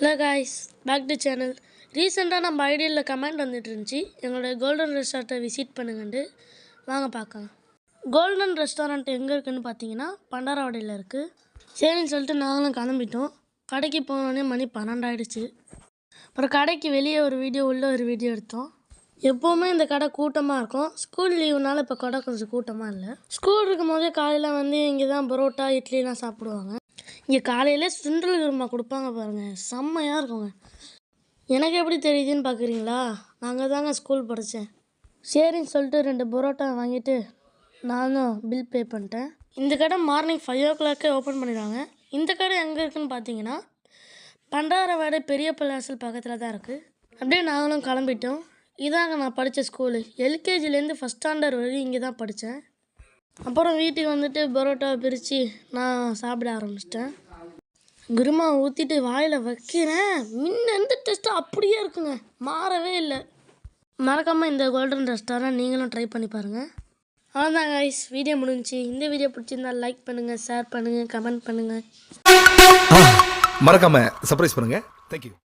Hello guys, back to channel. ரீசெண்டாக நம்ம ஐடியாவில் கமெண்ட் வந்துட்டு இருந்துச்சு, எங்களோட கோல்டன் ரெஸ்டாரண்ட்டை விசிட் பண்ணுங்கன்ட்டு. வாங்க பார்க்கலாம். கோல்டன் ரெஸ்டாரண்ட் எங்கே இருக்குதுன்னு பார்த்தீங்கன்னா பண்டாரவாடியில் இருக்குது. சரின்னு சொல்லிட்டு நாங்களும் கிளம்பிட்டோம். கடைக்கு போனோடனே மணி 12 ஆகிடுச்சு. அப்புறம் கடைக்கு வெளியே ஒரு வீடியோ, உள்ளே ஒரு வீடியோ எடுத்தோம். எப்போவுமே இந்த கடை கூட்டமாக இருக்கும். ஸ்கூல் லீவுனால இப்போ கடை கொஞ்சம் கூட்டமாக இல்லை. ஸ்கூல் இருக்கும் போதே காலையில் வந்து இங்கே தான் பரோட்டா இட்லிலாம் சாப்பிடுவாங்க. இங்கே காலையிலே சுண்டல் குருமா கொடுப்பாங்க பாருங்கள், செம்மையாக இருக்குங்க. எனக்கு எப்படி தெரியுதுன்னு பார்க்குறீங்களா? நாங்கள் தாங்க ஸ்கூல் படித்தேன். சரின்னு சொல்லிட்டு 2 பரோட்டா வாங்கிட்டு நானும் பில் பே பண்ணிட்டேன். இந்த கடை மார்னிங் 5 o'clock ஓப்பன் பண்ணிடுவாங்க. இந்த கடை எங்கே இருக்குதுன்னு பார்த்தீங்கன்னா பண்டாரவாடை பெரிய பள்ளிவாசல் பக்கத்தில் தான் இருக்குது. அப்படியே நாங்களும் கிளம்பிட்டோம். இதாங்க நான் படித்த ஸ்கூலு. எல்கேஜிலேருந்து ஃபஸ்ட் ஸ்டாண்டர்ட் வரையும் இங்கே தான் படித்தேன். அப்புறம் வீட்டுக்கு வந்துட்டு பரோட்டாவை பிரித்து நான் சாப்பிட ஆரம்பிச்சிட்டேன். குருமா ஊற்றிட்டு வாயில் வைக்கிறேன். முன்ன டேஸ்ட்டு அப்படியே இருக்குங்க, மாறவே இல்லை. மறக்காமல் இந்த கோல்டன் ரெஸ்டாரண்ட் நீங்களும் ட்ரை பண்ணி பாருங்கள். அவ்வளோதான் கைஸ், வீடியோ முடிஞ்சிச்சு. இந்த வீடியோ பிடிச்சிருந்தால் லைக் பண்ணுங்கள், ஷேர் பண்ணுங்கள், கமெண்ட் பண்ணுங்கள். மறக்காமல் சர்ப்ரைஸ் பண்ணுங்கள். தேங்க்யூ.